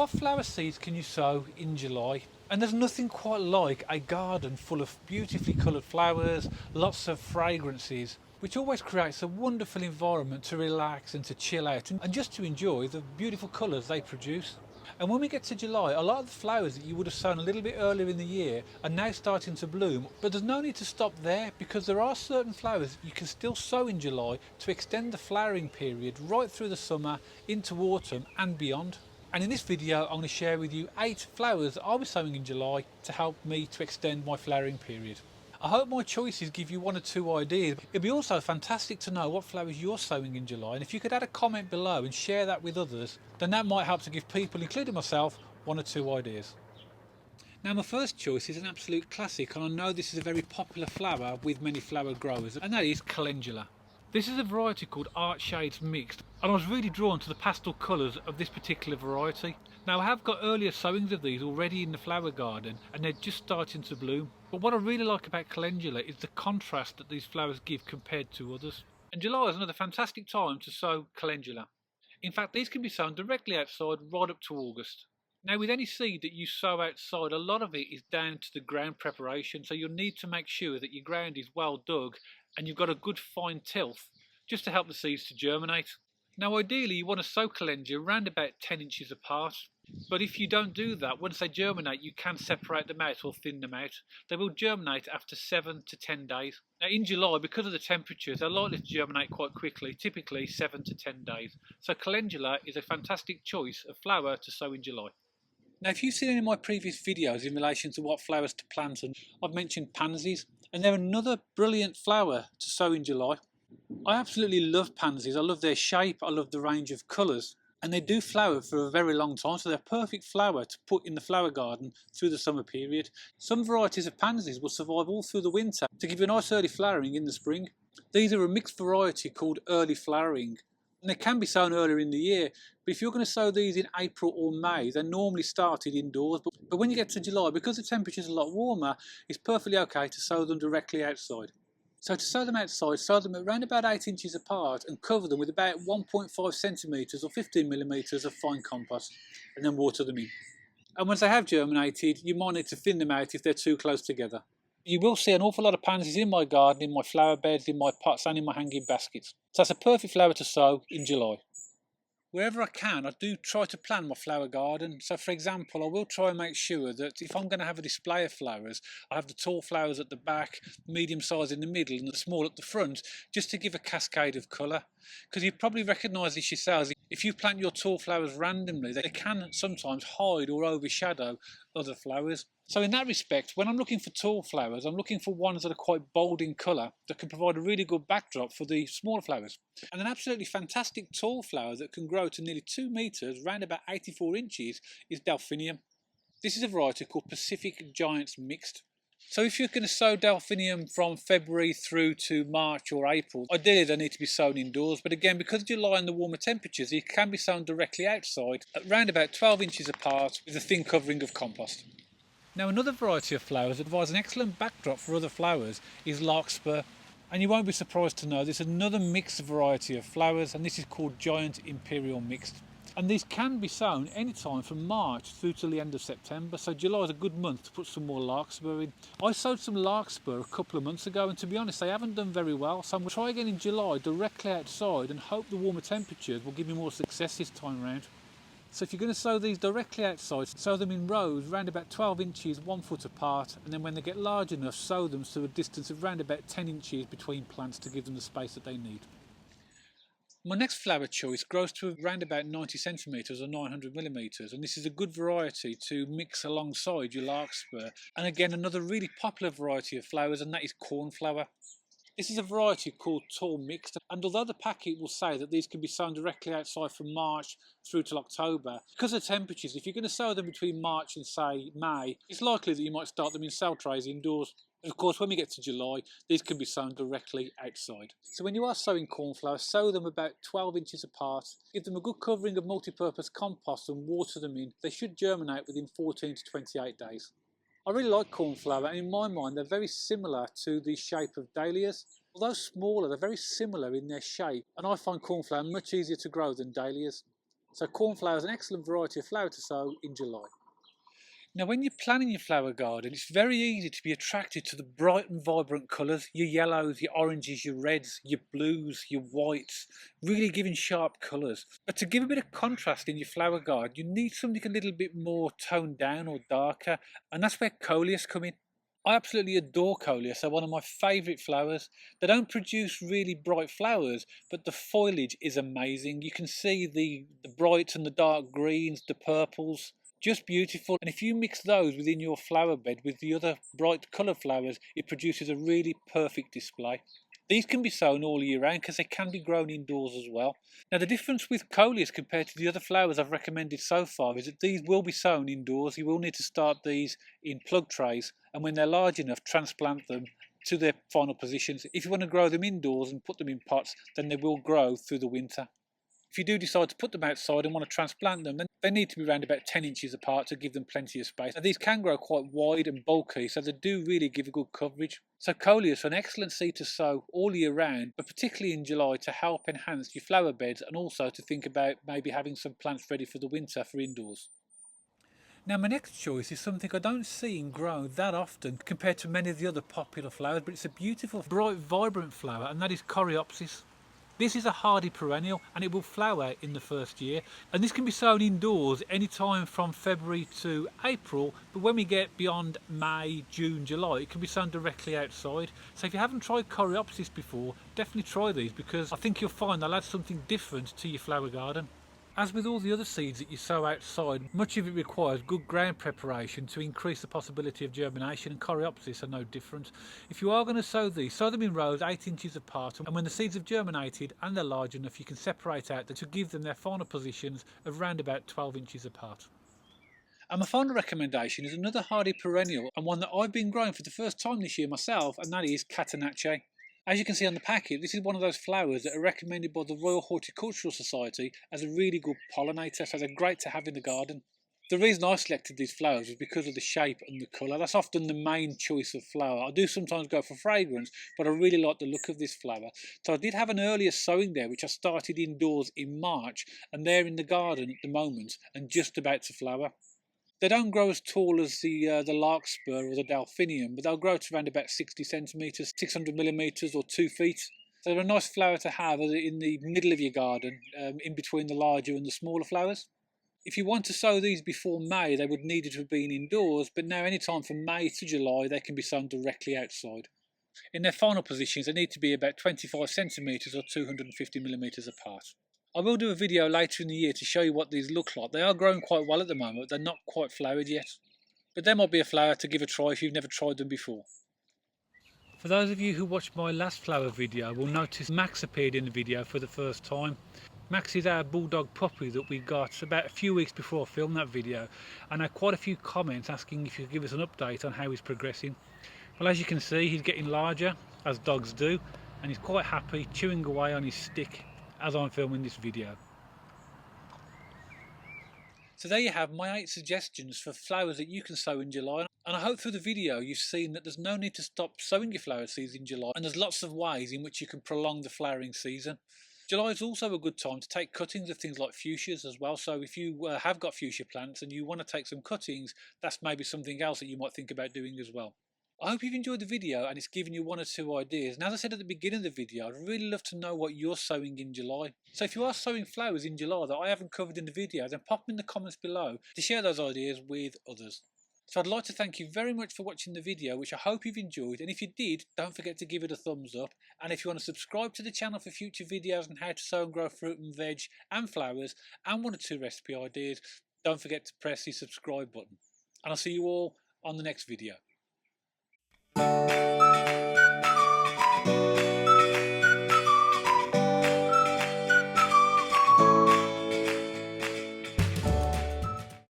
what flower seeds can you sow in July? And there's nothing quite like a garden full of beautifully coloured flowers, lots of fragrances, which always creates a wonderful environment to relax and to chill out and just to enjoy the beautiful colours they produce. And when we get to July, a lot of the flowers that you would have sown a little bit earlier in the year are now starting to bloom. But there's no need to stop there, because there are certain flowers you can still sow in July to extend the flowering period right through the summer into autumn and beyond. And in this video, I'm going to share with you 8 flowers that I'll be sowing in July to help me to extend my flowering period. I hope my choices give you 1 or 2 ideas. It'd be also fantastic to know what flowers you're sowing in July, and if you could add a comment below and share that with others, then that might help to give people, including myself, 1 or 2 ideas. Now, my first choice is an absolute classic, and I know this is a very popular flower with many flower growers, and that is Calendula. This is a variety called Art Shades Mixed, and I was really drawn to the pastel colours of this particular variety. Now, I have got earlier sowings of these already in the flower garden, and they're just starting to bloom. But what I really like about Calendula is the contrast that these flowers give compared to others. And July is another fantastic time to sow Calendula. In fact, these can be sown directly outside right up to August. Now, with any seed that you sow outside, a lot of it is down to the ground preparation, so you'll need to make sure that your ground is well dug and you've got a good fine tilth just to help the seeds to germinate. Now, ideally you want to sow calendula around about 10 inches apart, but if you don't do that, once they germinate you can separate them out or thin them out. They will germinate after 7 to 10 days. Now, in July, because of the temperatures, they're likely to germinate quite quickly, typically 7 to 10 days. So calendula is a fantastic choice of flower to sow in July. Now, if you've seen any of my previous videos in relation to what flowers to plant, and I've mentioned pansies, and they're another brilliant flower to sow in July. I absolutely love pansies. I love their shape, I love the range of colours, and they do flower for a very long time, so they're a perfect flower to put in the flower garden through the summer period. Some varieties of pansies will survive all through the winter to give you a nice early flowering in the spring. These are a mixed variety called early flowering, and they can be sown earlier in the year, but if you're going to sow these in April or May, they're normally started indoors. But when you get to July, because the temperature's a lot warmer, it's perfectly okay to sow them directly outside. So to sow them outside, sow them at around about 8 inches apart and cover them with about 1.5 centimetres or 15 millimetres of fine compost, and then water them in. And once they have germinated, you might need to thin them out if they're too close together. You will see an awful lot of pansies in my garden, in my flower beds, in my pots and in my hanging baskets. So that's a perfect flower to sow in July. Wherever I can, I do try to plan my flower garden. So for example, I will try and make sure that if I'm going to have a display of flowers, I have the tall flowers at the back, medium size in the middle and the small at the front, just to give a cascade of colour. Because you probably recognise this yourselves, if you plant your tall flowers randomly, they can sometimes hide or overshadow other flowers. So in that respect, when I'm looking for tall flowers, I'm looking for ones that are quite bold in colour, that can provide a really good backdrop for the smaller flowers. And an absolutely fantastic tall flower that can grow to nearly 2 metres, round about 84 inches, is Delphinium. This is a variety called Pacific Giants Mixed. So if you're going to sow Delphinium from February through to March or April, ideally they need to be sown indoors, but again, because of July and the warmer temperatures, it can be sown directly outside at around about 12 inches apart with a thin covering of compost. Now, another variety of flowers that provides an excellent backdrop for other flowers is Larkspur, and you won't be surprised to know this is another mixed variety of flowers, and this is called Giant Imperial Mixed. And these can be sown anytime from March through to the end of September, so July is a good month to put some more Larkspur in. I sowed some Larkspur a couple of months ago, and to be honest, they haven't done very well, so I'm going to try again in July directly outside and hope the warmer temperatures will give me more success this time round. So if you're going to sow these directly outside, sow them in rows round about 12 inches, 1 foot apart, and then when they get large enough, sow them to a distance of round about 10 inches between plants to give them the space that they need. My next flower choice grows to around about 90 centimetres or 900 millimetres, and this is a good variety to mix alongside your Larkspur. And again, another really popular variety of flowers, and that is Cornflower. This is a variety called Tall Mixed, and although the packet will say that these can be sown directly outside from March through till October, because of temperatures, if you're going to sow them between March and say May, it's likely that you might start them in cell trays indoors. And of course, when we get to July, these can be sown directly outside. So when you are sowing cornflower, sow them about 12 inches apart, give them a good covering of multi-purpose compost and water them in. They should germinate within 14 to 28 days. I really like cornflower, and in my mind they're very similar to the shape of dahlias. Although smaller, they're very similar in their shape, and I find cornflower much easier to grow than dahlias. So cornflower is an excellent variety of flower to sow in July. Now when you're planning your flower garden, it's very easy to be attracted to the bright and vibrant colours, your yellows, your oranges, your reds, your blues, your whites, really giving sharp colours. But to give a bit of contrast in your flower garden, you need something a little bit more toned down or darker, and that's where coleus come in. I absolutely adore coleus. They're one of my favourite flowers. They don't produce really bright flowers, but the foliage is amazing. You can see the brights and the dark greens, the purples, just beautiful. And if you mix those within your flower bed with the other bright coloured flowers, it produces a really perfect display. These can be sown all year round because they can be grown indoors as well. Now the difference with coleus compared to the other flowers I've recommended so far is that these will be sown indoors. You will need to start these in plug trays, and when they're large enough, transplant them to their final positions. If you want to grow them indoors and put them in pots, then they will grow through the winter. If you do decide to put them outside and want to transplant them, then they need to be around about 10 inches apart to give them plenty of space. Now, these can grow quite wide and bulky, so they do really give a good coverage. So coleus are an excellent seed to sow all year round, but particularly in July to help enhance your flower beds and also to think about maybe having some plants ready for the winter for indoors. Now my next choice is something I don't see in grown that often compared to many of the other popular flowers, but it's a beautiful, bright, vibrant flower, and that is Coreopsis. This is a hardy perennial and it will flower in the first year, and this can be sown indoors anytime from February to April, but when we get beyond May, June, July, it can be sown directly outside. So if you haven't tried Coreopsis before, definitely try these because I think you'll find they'll add something different to your flower garden. As with all the other seeds that you sow outside, much of it requires good ground preparation to increase the possibility of germination, and Coreopsis are no different. If you are going to sow these, sow them in rows 8 inches apart, and when the seeds have germinated and they're large enough, you can separate out to give them their final positions of round about 12 inches apart. And my final recommendation is another hardy perennial, and one that I've been growing for the first time this year myself, and that is CATANACHE. As you can see on the packet, this is one of those flowers that are recommended by the Royal Horticultural Society as a really good pollinator, so they're great to have in the garden. The reason I selected these flowers was because of the shape and the colour. That's often the main choice of flower. I do sometimes go for fragrance, but I really like the look of this flower. So I did have an earlier sowing there, which I started indoors in March, and they're in the garden at the moment and just about to flower. They don't grow as tall as the larkspur or the delphinium, but they'll grow to around about 60 centimetres, 600 millimetres or 2 feet. So they're a nice flower to have in the middle of your garden, in between the larger and the smaller flowers. If you want to sow these before May, they would need to have been indoors, but now anytime from May to July, they can be sown directly outside. In their final positions, they need to be about 25 centimetres or 250 millimetres apart. I will do a video later in the year to show you what these look like. They are growing quite well at the moment, they're not quite flowered yet. But there might be a flower to give a try if you've never tried them before. For those of you who watched my last flower video will notice Max appeared in the video for the first time. Max is our bulldog puppy that we got about a few weeks before I filmed that video, and I had quite a few comments asking if you could give us an update on how he's progressing. Well, as you can see, he's getting larger, as dogs do, and he's quite happy chewing away on his stick as I'm filming this video. So there you have my 8 suggestions for flowers that you can sow in July, and I hope through the video you've seen that there's no need to stop sowing your flower seeds in July, and there's lots of ways in which you can prolong the flowering season. July is also a good time to take cuttings of things like fuchsias as well, so if you have got fuchsia plants and you want to take some cuttings, that's maybe something else that you might think about doing as well. I hope you've enjoyed the video and it's given you 1 or 2 ideas. And as I said at the beginning of the video, I'd really love to know what you're sowing in July. So if you are sowing flowers in July that I haven't covered in the video, then pop them in the comments below to share those ideas with others. So I'd like to thank you very much for watching the video, which I hope you've enjoyed. And if you did, don't forget to give it a thumbs up. And if you want to subscribe to the channel for future videos on how to sow and grow fruit and veg and flowers and 1 or 2 recipe ideas, don't forget to press the subscribe button. And I'll see you all on the next video.